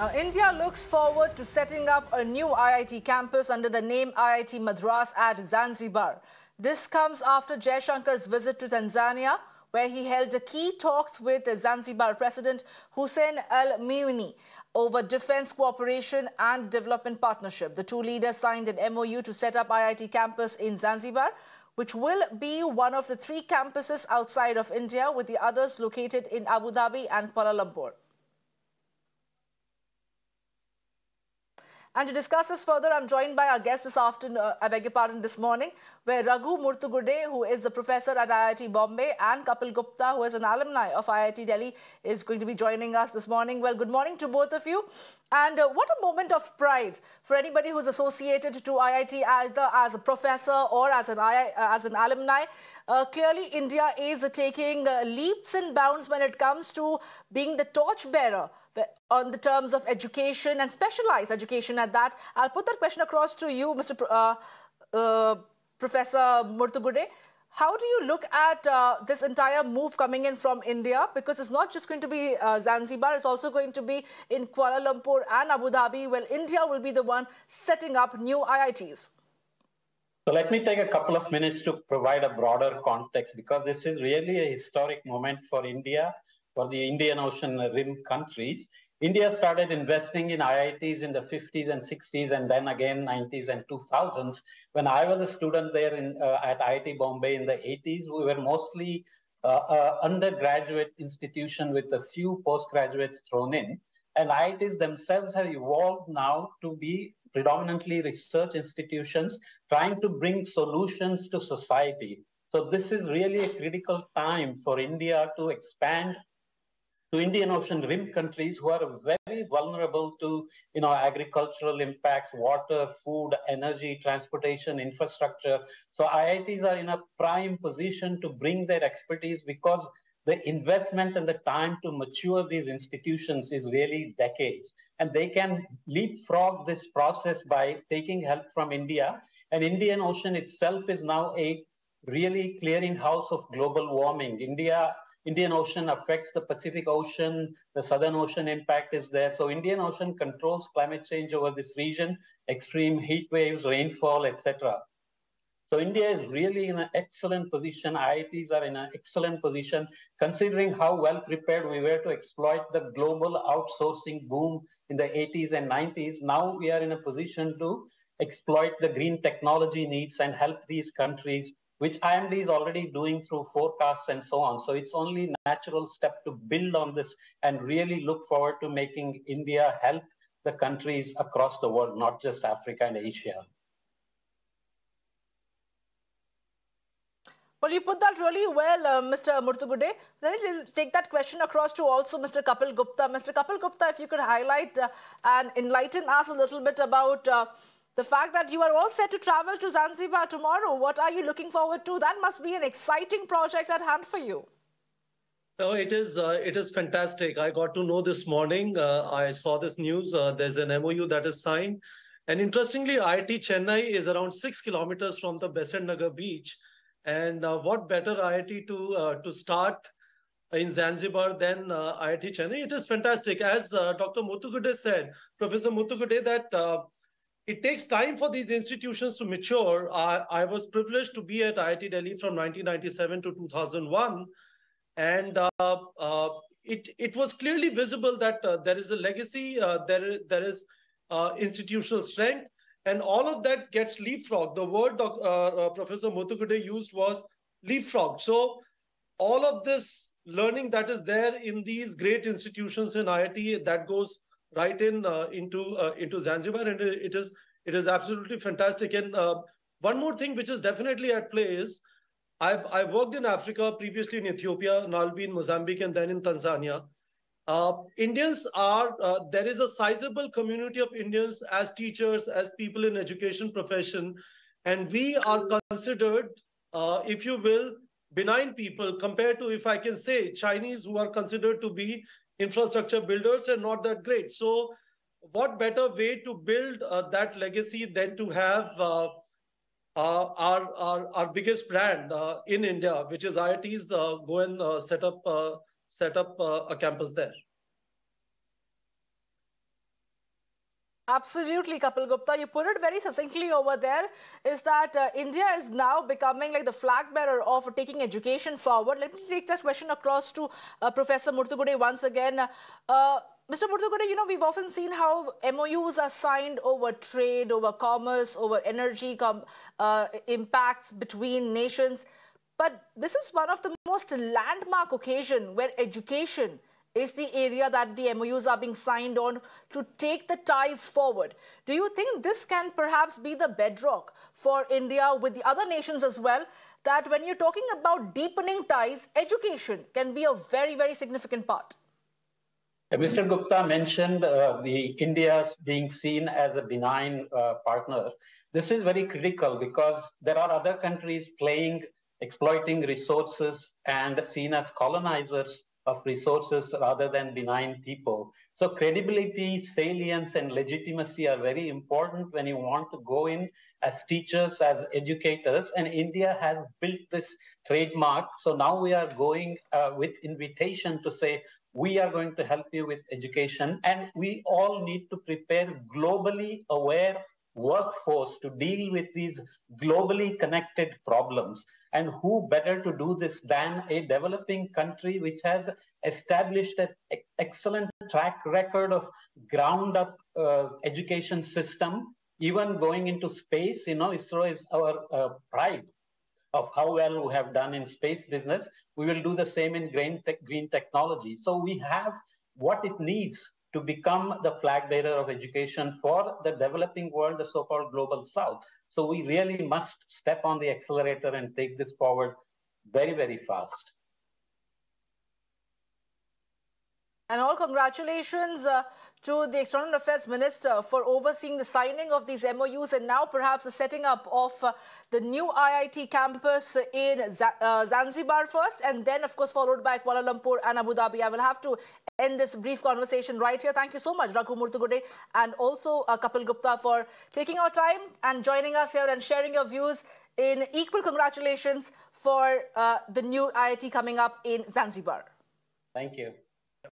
India looks forward to setting up a new IIT campus under the name IIT Madras at Zanzibar. This comes after Jaishankar's visit to Tanzania, where he held key talks with the Zanzibar President Hussein Mwinyi over defense cooperation and development partnership. The two leaders signed an MOU to set up IIT campus in Zanzibar, which will be one of the three campuses outside of India, with the others located in Abu Dhabi and Kuala Lumpur. And to discuss this further, I'm joined by our guest this afternoon, this morning, where Raghu Murtugudde, who is a professor at IIT Bombay, and Kapil Gupta, who is an alumni of IIT Delhi, is going to be joining us this morning. Well, good morning to both of you. And what a moment of pride for anybody who's associated to IIT either as a professor or as an alumni. Clearly, India is taking leaps and bounds when it comes to being the torchbearer on the terms of education and specialized education at that. I'll put that question across to you, Professor Murtugudde. How do you look at this entire move coming in from India? Because it's not just going to be Zanzibar, it's also going to be in Kuala Lumpur and Abu Dhabi. Well, India will be the one setting up new IITs. So let me take a couple of minutes to provide a broader context, because this is really a historic moment for India, for the Indian Ocean Rim countries. India started investing in IITs in the 50s and 60s, and then again 90s and 2000s. When I was a student there at IIT Bombay in the 80s, we were mostly undergraduate institution with a few postgraduates thrown in. And IITs themselves have evolved now to be predominantly research institutions trying to bring solutions to society. So this is really a critical time for India to expand to Indian Ocean Rim countries who are very vulnerable to, agricultural impacts, water, food, energy, transportation, infrastructure. So IITs are in a prime position to bring their expertise, because the investment and the time to mature these institutions is really decades. And they can leapfrog this process by taking help from India. And Indian Ocean itself is now a really clearinghouse of global warming. Indian Ocean affects the Pacific Ocean, the Southern Ocean impact is there. So Indian Ocean controls climate change over this region, extreme heat waves, rainfall, etc. So India is really in an excellent position. IITs are in an excellent position, considering how well prepared we were to exploit the global outsourcing boom in the 80s and 90s. Now we are in a position to exploit the green technology needs and help these countries, which IMD is already doing through forecasts and so on. So it's only a natural step to build on this and really look forward to making India help the countries across the world, not just Africa and Asia. Well, you put that really well, Mr. Murtugudde. Let me take that question across to also Mr. Kapil Gupta. Mr. Kapil Gupta, if you could highlight and enlighten us a little bit about the fact that you are all set to travel to Zanzibar tomorrow. What are you looking forward to? That must be an exciting project at hand for you. No, it is fantastic. I got to know this morning. I saw this news. There's an MOU that is signed. And interestingly, IIT Chennai is around 6 kilometers from the Besant Nagar beach. And what better IIT to start in Zanzibar than IIT Chennai? It is fantastic. As Dr. Murtugudde said, Professor Murtugudde, that it takes time for these institutions to mature. I was privileged to be at IIT Delhi from 1997 to 2001. And it was clearly visible that there is a legacy, there is institutional strength, and all of that gets leapfrogged. The word Professor Murtugudde used was leapfrog. So all of this learning that is there in these great institutions in IIT, that goes right into Zanzibar, and it is absolutely fantastic. And one more thing which is definitely at play is I've worked in Africa, previously in Ethiopia, now I'll be in Mozambique and then in Tanzania. Indians are, there is a sizable community of Indians as teachers, as people in education profession, and we are considered, if you will, benign people compared to, if I can say, Chinese, who are considered to be infrastructure builders and not that great. So what better way to build that legacy than to have our biggest brand in India, which is IITs, go and set up a campus there. Absolutely, Kapil Gupta. You put it very succinctly over there, is that India is now becoming like the flag bearer of taking education forward. Let me take that question across to Professor Murtugudde once again. Mr. Murtugudde, you know, we've often seen how MOUs are signed over trade, over commerce, over energy impacts between nations. But this is one of the most landmark occasion where education is the area that the MOUs are being signed on to take the ties forward. Do you think this can perhaps be the bedrock for India with the other nations as well, that when you're talking about deepening ties, education can be a very, very significant part? Mr. Gupta mentioned the India being seen as a benign partner. This is very critical because there are other countries exploiting resources and seen as colonizers of resources rather than benign people. So credibility, salience, and legitimacy are very important when you want to go in as teachers, as educators, and India has built this trademark. So now we are going with invitation to say, we are going to help you with education, and we all need to prepare globally aware workforce to deal with these globally connected problems. And who better to do this than a developing country which has established an excellent track record of ground up education system, even going into space. You know, ISRO is our pride of how well we have done in space business. We will do the same in green technology. So we have what it needs to become the flag bearer of education for the developing world, the so-called global south. So we really must step on the accelerator and take this forward very, very fast. And all congratulations to the External Affairs Minister for overseeing the signing of these MOUs and now perhaps the setting up of the new IIT campus in Zanzibar first, and then, of course, followed by Kuala Lumpur and Abu Dhabi. I will have to end this brief conversation right here. Thank you so much, Raghu Murtugudde, and also Kapil Gupta, for taking our time and joining us here and sharing your views. In equal congratulations for the new IIT coming up in Zanzibar. Thank you.